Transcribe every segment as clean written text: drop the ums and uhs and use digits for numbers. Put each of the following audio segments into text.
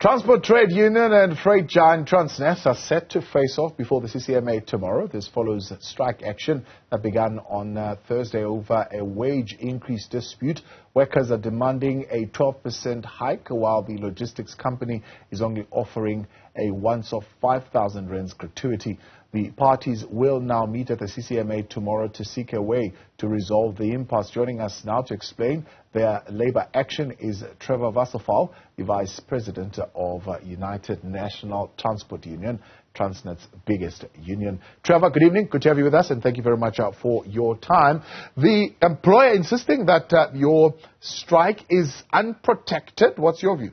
Transport Trade Union and freight giant Transnet are set to face off before the CCMA tomorrow. This follows strike action that began on Thursday over a wage increase dispute. Workers are demanding a 12% hike, while the logistics company is only offering a once-off 5,000 rands gratuity. The parties will now meet at the CCMA tomorrow to seek a way to resolve the impasse. Joining us now to explain their labour action is Trevor Wasserfall, the Vice President of United National Transport Union, Transnet's biggest union. Trevor, good evening. Good to have you with us, and thank you very much for your time. The employer insisting that your strike is unprotected. What's your view?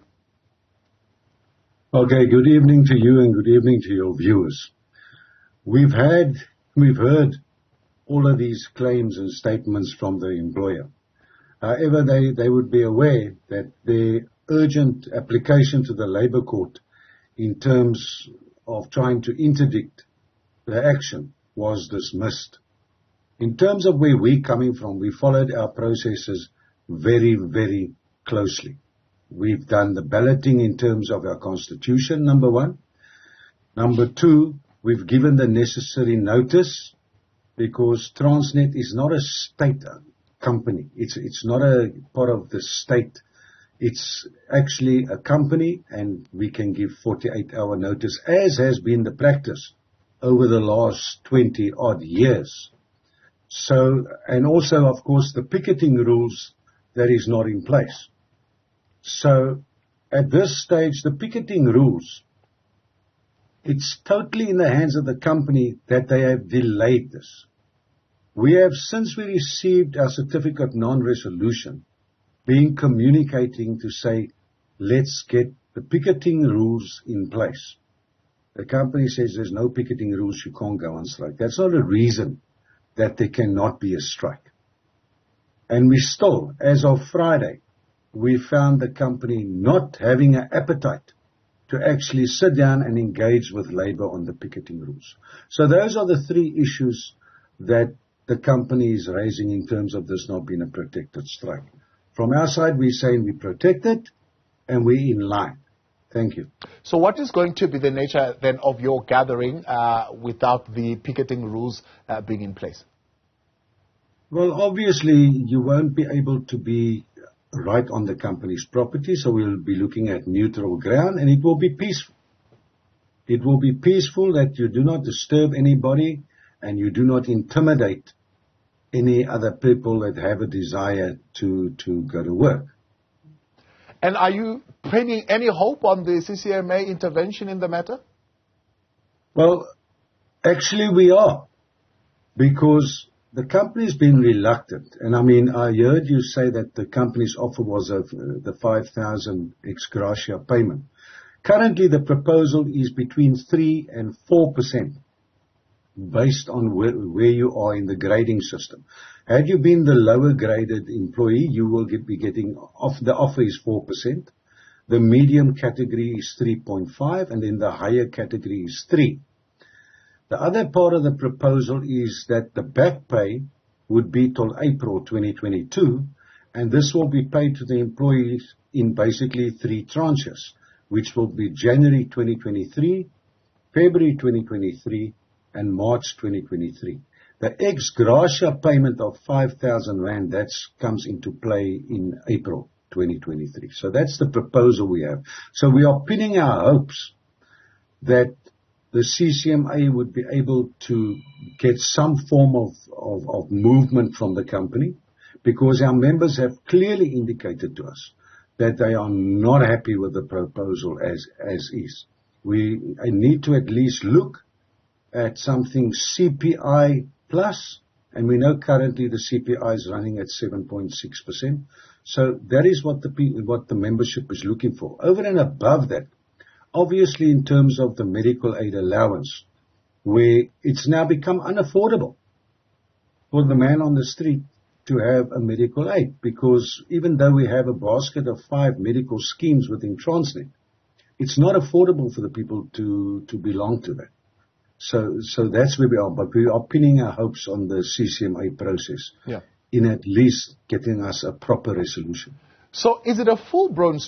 Okay, good evening to you and good evening to your viewers. We've heard all of these claims and statements from the employer. However, they would be aware that the urgent application to the Labour Court in terms of trying to interdict the action was dismissed. In terms of where we're coming from, we followed our processes very, very closely. We've done the balloting in terms of our constitution, number one. Number two, we've given the necessary notice because Transnet is not a state company. It's not a part of the state. It's actually a company, and we can give 48-hour notice, as has been the practice over the last 20-odd years. So, and also, of course, the picketing rules that is not in place. So, at this stage, the picketing rules, it's totally in the hands of the company that they have delayed this. We have, since we received our certificate non-resolution, been communicating to say, let's get the picketing rules in place. The company says there's no picketing rules, you can't go on strike. That's not a reason that there cannot be a strike. And we still, as of Friday, we found the company not having an appetite to actually sit down and engage with Labour on the picketing rules. So those are the three issues that the company is raising in terms of this not being a protected strike. From our side, we're saying we protect it and we're in line. Thank you. So what is going to be the nature then of your gathering without the picketing rules being in place? Well, obviously, you won't be able to be right on the company's property, so we'll be looking at neutral ground, and it will be peaceful. It will be peaceful, that you do not disturb anybody and you do not intimidate any other people that have a desire to go to work. And are you pinning any hope on the CCMA intervention in the matter? Well, actually we are, because the company's been reluctant. And I mean, I heard you say that the company's offer was of the 5,000 ex gratia payment. Currently, the proposal is between 3 and 4%, based on where you are in the grading system. Had you been the lower graded employee, you will be getting the offer is 4%. The medium category is 3.5, and then the higher category is 3. The other part of the proposal is that the back pay would be till April 2022, and this will be paid to the employees in basically 3 tranches, which will be January 2023, February 2023, and March 2023. The ex gratia payment of 5,000 rand, that comes into play in April 2023. So that's the proposal we have. So we are pinning our hopes that the CCMA would be able to get some form of movement from the company, because our members have clearly indicated to us that they are not happy with the proposal as is. We need to at least look at something CPI plus, and we know currently the CPI is running at 7.6%. So that is what the membership is looking for. Over and above that, obviously, in terms of the medical aid allowance, where it's now become unaffordable for the man on the street to have a medical aid, because even though we have a basket of 5 medical schemes within Transnet, it's not affordable for the people to belong to that. So that's where we are, but we are pinning our hopes on the CCMA process in at least getting us a proper resolution. So is it a full-blown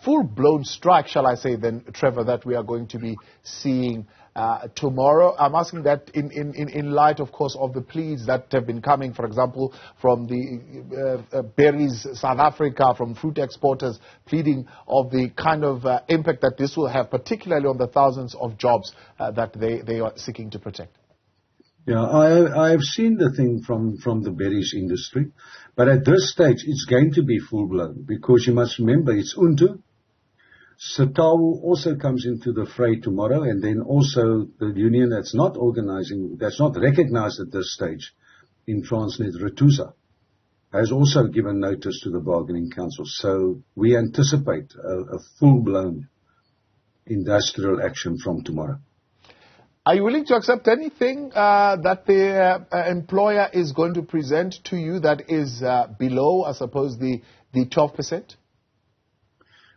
full-blown strike, shall I say, then, Trevor, that we are going to be seeing tomorrow? I'm asking that in light, of course, of the pleas that have been coming, for example, from the berries, South Africa, from fruit exporters, pleading of the kind of impact that this will have, particularly on the thousands of jobs that they are seeking to protect. Yeah, I've seen the thing from the berries industry, but at this stage it's going to be full-blown, because you must remember it's Untu. Setawu also comes into the fray tomorrow, and then also the union that's not organizing, that's not recognized at this stage in Transnet, Retusa, has also given notice to the bargaining council. So we anticipate a full-blown industrial action from tomorrow. Are you willing to accept anything that the employer is going to present to you that is below, I suppose, the 12%?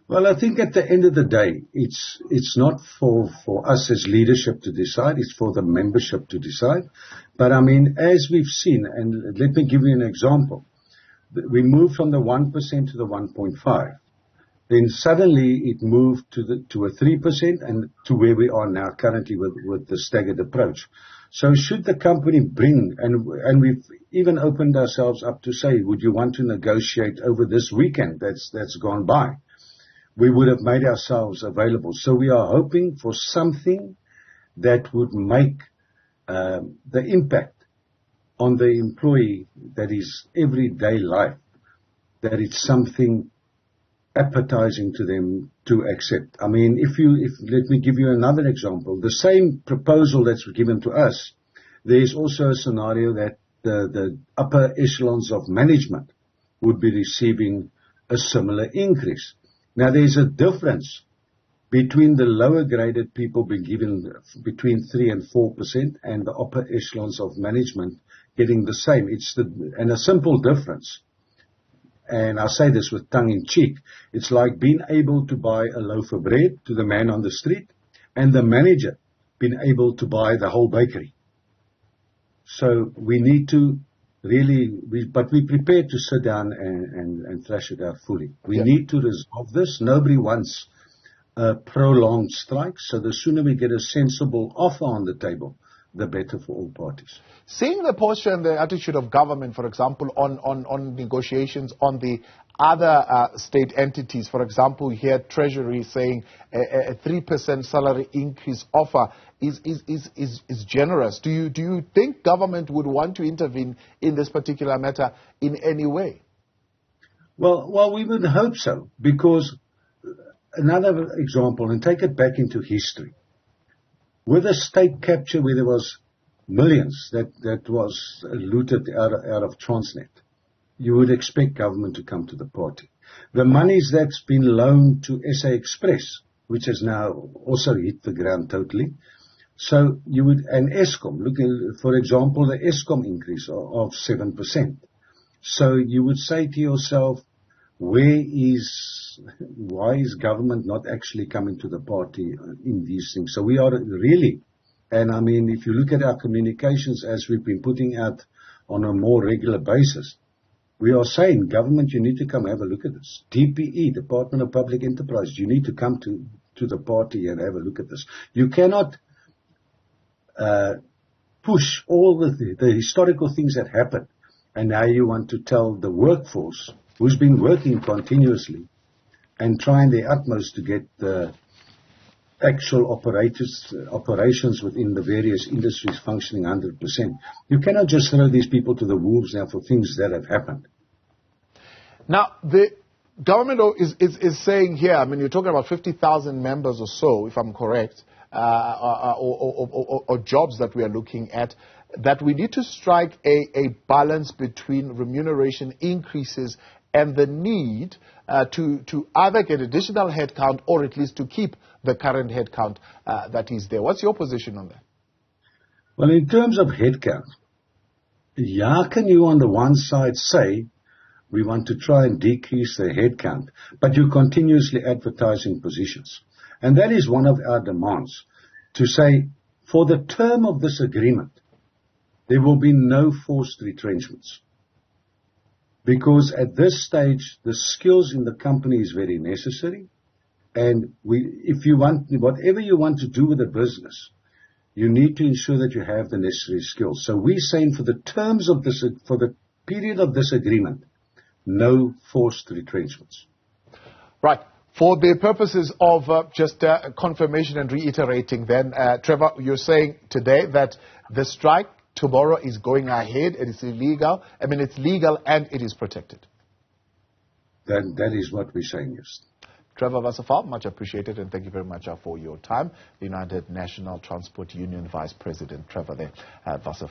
Well, I think at the end of the day, it's not for us as leadership to decide, it's for the membership to decide. But I mean, as we've seen, and let me give you an example. We moved from the 1% to the 1.5%. Then suddenly it moved to a 3% and to where we are now currently with the staggered approach. So should the company bring, and we've even opened ourselves up to say, would you want to negotiate over this weekend that's gone by? We would have made ourselves available. So we are hoping for something that would make the impact on the employee, that is everyday life, that it's something appetizing to them to accept. I mean, let me give you another example. The same proposal that's given to us, there's also a scenario that the upper echelons of management would be receiving a similar increase. Now, there's a difference between the lower graded people being given between 3 and 4% and the upper echelons of management getting the same. And a simple difference. And I say this with tongue in cheek. It's like being able to buy a loaf of bread to the man on the street and the manager being able to buy the whole bakery. So we need to but we're prepared to sit down and thrash it out fully. We need to resolve this. Nobody wants a prolonged strike. So the sooner we get a sensible offer on the table, the better for all parties. Seeing the posture and the attitude of government, for example, on negotiations on the other state entities, for example, here Treasury saying a 3% salary increase offer is generous. Do you think government would want to intervene in this particular matter in any way? Well, we would hope so, because another example, and take it back into history. With a state capture where there was millions that was looted out of Transnet, you would expect government to come to the party. The monies that's been loaned to SA Express, which has now also hit the ground totally. So you would, and Eskom, look, for example, the Eskom increase of 7%. So you would say to yourself, why is government not actually coming to the party in these things? So we are really, and I mean, if you look at our communications as we've been putting out on a more regular basis, we are saying, government, you need to come have a look at this. DPE, Department of Public Enterprise, you need to come to the party and have a look at this. You cannot push all the historical things that happened, and now you want to tell the workforce, who's been working continuously and trying their utmost to get the actual operations within the various industries functioning 100%. You cannot just throw these people to the wolves now for things that have happened. Now, the government is saying here, I mean, you're talking about 50,000 members or so, if I'm correct, or jobs that we are looking at, that we need to strike a balance between remuneration increases and the need to either get additional headcount or at least to keep the current headcount that is there. What's your position on that? Well, in terms of headcount, how can you on the one side say we want to try and decrease the headcount, but you're continuously advertising positions? And that is one of our demands, to say for the term of this agreement, there will be no forced retrenchments. Because at this stage, the skills in the company is very necessary. And if you want, whatever you want to do with a business, you need to ensure that you have the necessary skills. So we're saying for the terms of this, for the period of this agreement, no forced retrenchments. Right. For the purposes of just confirmation and reiterating then, Trevor, you're saying today that the strike tomorrow is going ahead. It is illegal. I mean, it's legal and it is protected. That is what we're saying, yes. Trevor Wasserfall, much appreciated, and thank you very much for your time. The United National Transport Union Vice President, Trevor Wasserfall.